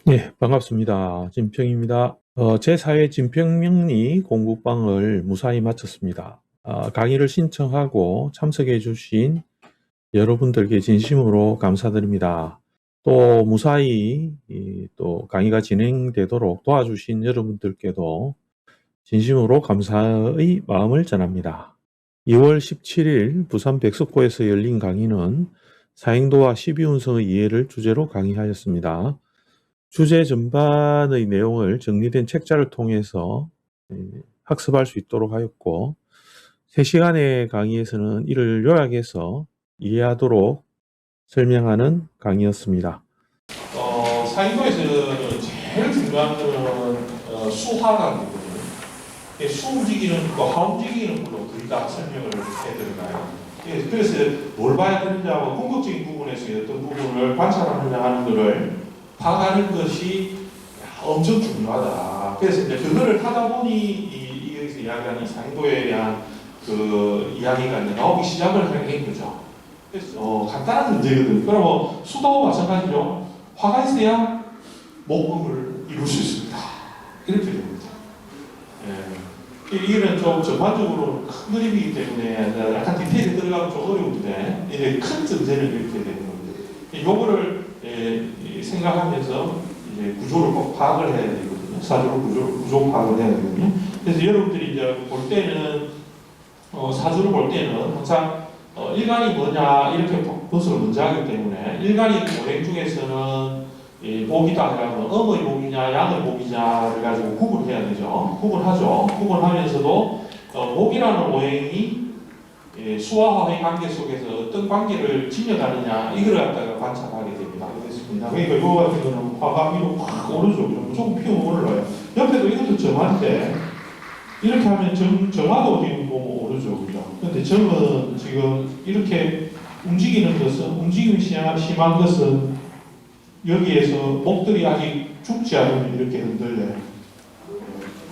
네, 반갑습니다. 진평입니다. 제4회 진평명리 공부방을 무사히 마쳤습니다. 강의를 신청하고 참석해 주신 여러분들께 진심으로 감사드립니다. 또 무사히 또 강의가 진행되도록 도와주신 여러분들께도 진심으로 감사의 마음을 전합니다. 2월 17일 부산 백석고에서 열린 강의는 사행도와 12운성의 이해를 주제로 강의하였습니다. 주제 전반의 내용을 정리된 책자를 통해서 학습할 수 있도록 하였고, 3시간의 강의에서는 이를 요약해서 이해하도록 설명하는 강의였습니다. 사인도에서는 제일 중요한 것은 수화각이거든요. 수 움직이는 거, 하 움직이는 걸로 거의 다 설명을 해드리나요? 그래서 뭘 봐야 되느냐 하고 궁극적인 부분에서 어떤 부분을 관찰하느냐 하는 것을 파악하는 것이 엄청 중요하다. 그래서 이제 그거를 하다 보니 여기서 이야기하는 이 사행도에 대한 그 이야기가 이제 나오기 시작을 한 거죠. 그래서 간단한 문제거든요. 그럼 수도 마찬가지죠. 화가 있어야 목음을 이룰 수 있습니다. 이렇게 됩니다. 이거는 좀 전반적으로 큰 그림이기 때문에 약간 디테일에 들어가면 좀 어려운데 이제 큰 전제를 이렇게 되는 겁니다. 요거를 생각하면서 이제 구조를 꼭 파악을 해야 되거든요. 사주로 구조 파악을 해야 되거든요. 그래서 여러분들이 이제 볼 때는 사주를 볼 때는 항상 일간이 뭐냐 이렇게 분석을 먼저 하기 때문에 일간이 오행 중에서는 목이다 해가지고 음의 목이냐 양의 목이냐를 가지고 구분해야 되죠. 구분하죠. 구분하면서도 목이라는 오행이 수와 화의 관계 속에서 어떤 관계를 지녀가느냐 이걸 갖다가 관찰하게 됩니다. 그렇습니다. 그러니까 이거 같은 경우는 화가 위로 확 오르죠. 무조건 피어 올라요. 옆에도 이것도 점한데 이렇게 하면 점화도 어디 보면 오르죠. 그죠? 근데 점은 지금 이렇게 움직이는 것은 움직임이 심한 것은 여기에서 목들이 아직 죽지 않으면 이렇게 흔들려요.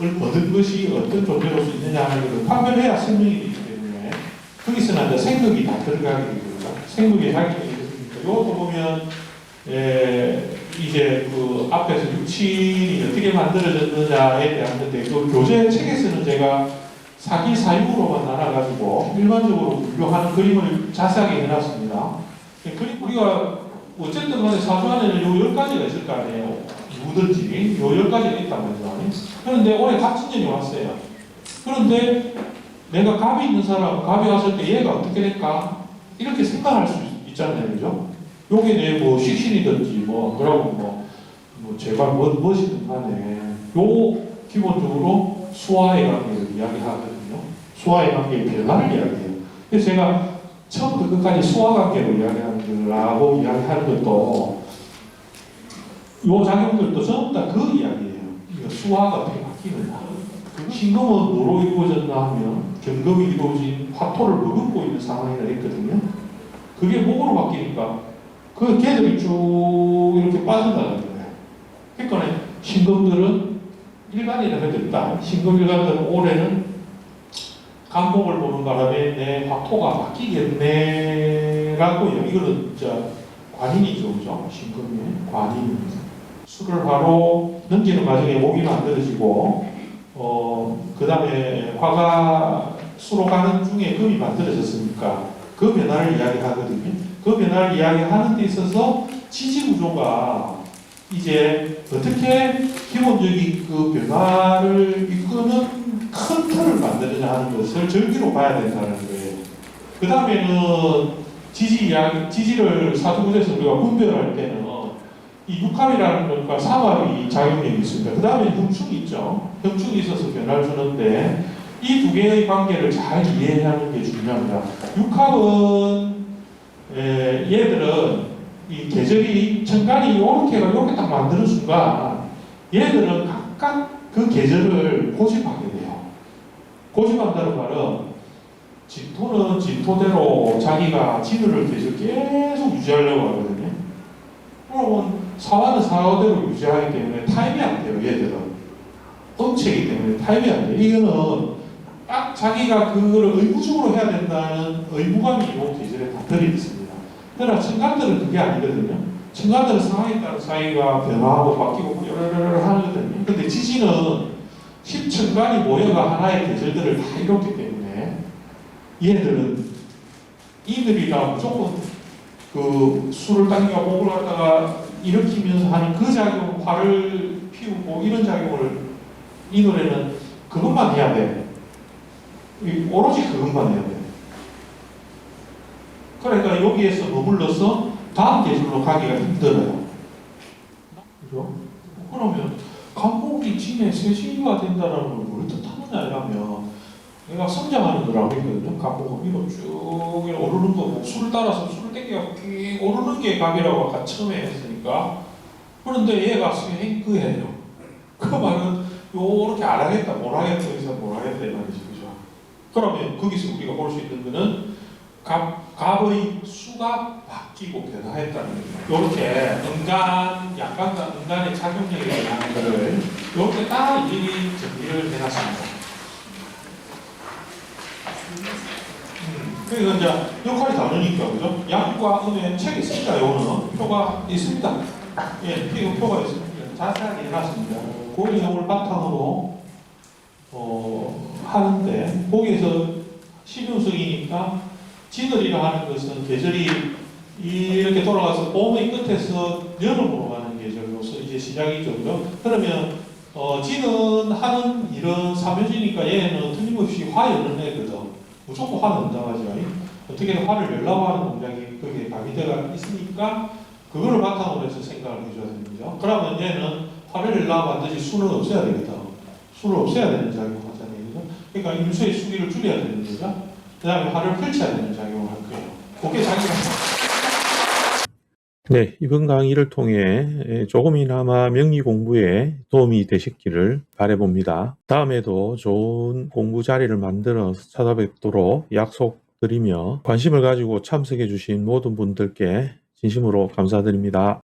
얻은 것이 어떤 존재로서 있느냐 하는 것을 판별해야 생명이 되기 때문에 거기서는 이제 생각이 다 들어가게 됩니다. 생각이 작용이 됐습니다. 이것도 보면 이제 그 앞에서 육친이 어떻게 만들어졌느냐에 대한 건데 그 교재 책에서는 제가 사기 사육으로만 나눠가지고 일반적으로 분류하는 그림을 자세하게 해놨습니다. 그림 우리가 어쨌든 간에 사주 안에는 요 10가지가 있을 거 아니에요. 누구든지 요 10가지가 있단 말이죠. 그런데 올해 갑진년이 왔어요. 그런데 내가 갑이 있는 사람, 갑이 왔을 때 얘가 어떻게 될까? 이렇게 생각할 수 있잖아요. 그죠? 요게 내 뭐 식신이든지 뭐 그러고 뭐 제발 무엇이든 간에 요 기본적으로 수화의 관계를 이야기하거든요. 수화의 관계의 변화를 이야기해요. 그래서 제가 처음부터 끝까지 수화관계로 이야기하는 거라고 이야기하는 것도 요 작용들도 전부 다 그 이야기예요. 수화가 어떻게 바뀌느냐. 신금은 뭐로 이루어졌나 하면 경금이 이루어진 화토를 머금고 있는 상황이라 했거든요. 그게 목으로 바뀌니까 그 개들이 쭉 이렇게 빠져나가는 거예요. 그러니까 신금들은 일간이라 해도 있다. 신금 일간들은 올해는 간목을 보는 바람에 내 화토가 바뀌겠네라고 이거는 관인이죠, 그죠? 신금의 관인. 수를 화로 넘기는 과정에 목이 만들어지고, 그 다음에 화가 수로 가는 중에 금이 만들어졌으니까 그 변화를 이야기하거든요. 그 변화를 이야기하는 데 있어서 지지 구조가 이제 어떻게 기본적인 그 변화를 이끄는 큰 틀을 만들어야 하는 것을 절기로 봐야 된다는 거예요. 그 다음에는 지지를 사주구조에서 우리가 분별할 때는 이 육합이라는 것과 삼합이 작용력이 있습니다. 그 다음에 형축이 있죠. 형축이 있어서 변화를 주는데 이 두 개의 관계를 잘 이해하는 게 중요합니다. 육합은 얘들은 이 계절이 천간이 이렇게 딱 만드는 순간 얘들은 각각 그 계절을 고집하게 돼요. 고집한다는 말은 진토는 진토대로 자기가 진을 계속 유지하려고 하거든요. 그러면 사화는 사화대로 유지하기 때문에 타임이 안 돼요. 얘들은 음체이기 때문에 타임이 안 돼요. 이거는 딱 자기가 그거를 의무적으로 해야 된다는 의무감이 이 계절에 다 들어있습니다. 그러나 천간들은 그게 아니거든요. 층간들 상황에 따라 사이가 변화하고 바뀌고 여러러러 하거든요. 근데 지진은 10층간이 모여가 하나의 계절들을 다 이뤘기 때문에 얘들은 이들이랑 무조건 그 술을 당겨 목을 갖다가 일으키면서 하는 그 작용, 화를 피우고 이런 작용을 이 노래는 그것만 해야 돼. 오로지 그것만 해야 돼. 그러니까 여기에서 머물러서 다음 계절로 가기가 힘들어요. 그죠? 그러면 감목이 진에 세시가 된다라는 걸 뭘 뜻하느냐 이러면 내가 성장하는 거라고 했거든요. 감목은 위로 쭉 오르는 거, 술을 따라서 술을 땡겨 쭉 오르는 게 감이라고 아까 처음에 했으니까. 그런데 얘가 그 말은 요렇게 안 하겠다, 뭘 하겠다, 해서 뭘 하겠다 이 말이지, 그죠? 그러면 거기서 우리가 볼 수 있는 거는 갑의 수가 바뀌고 변화했다는 거예요. 이렇게 양간과 음간의 작용력에 대한 것을 이렇게 딱 일일이 정리를 해놨습니다. 그러니까 이제 역할이 다르니까, 그죠? 양과 음의 책이 있습니다. 요거는 표가 있습니다. 예, 표가 있습니다. 자세하게 해놨습니다. 그 내용을 바탕으로 하는데 거기에서 12운석이니까 진월이라 하는 것은 계절이 이렇게 돌아가서 봄의 끝에서 여름으로 가는 계절로서 이제 시작이죠. 그죠? 그러면 진은 하는 일은 삼효지니까 얘는 틀림없이 화 여는 애거든. 무조건 화는 온다하죠. 어떻게든 화를 내려고 하는 동작이 거기에 가미대가 있으니까 그거를 바탕으로 해서 생각을 해줘야 되는 거죠. 그러면 얘는 화를 내려고 반드시 수는 없애야 되거든. 수를 없애야 되는 작용을 하잖아요. 그죠? 그러니까 임수의 수기를 줄여야 되는 거죠. 그 다음에 화를 펼쳐야 되는 작용을 할 거예요. 그게 자기가. 네, 이번 강의를 통해 조금이나마 명리 공부에 도움이 되셨기를 바라봅니다. 다음에도 좋은 공부 자리를 만들어 찾아뵙도록 약속드리며 관심을 가지고 참석해 주신 모든 분들께 진심으로 감사드립니다.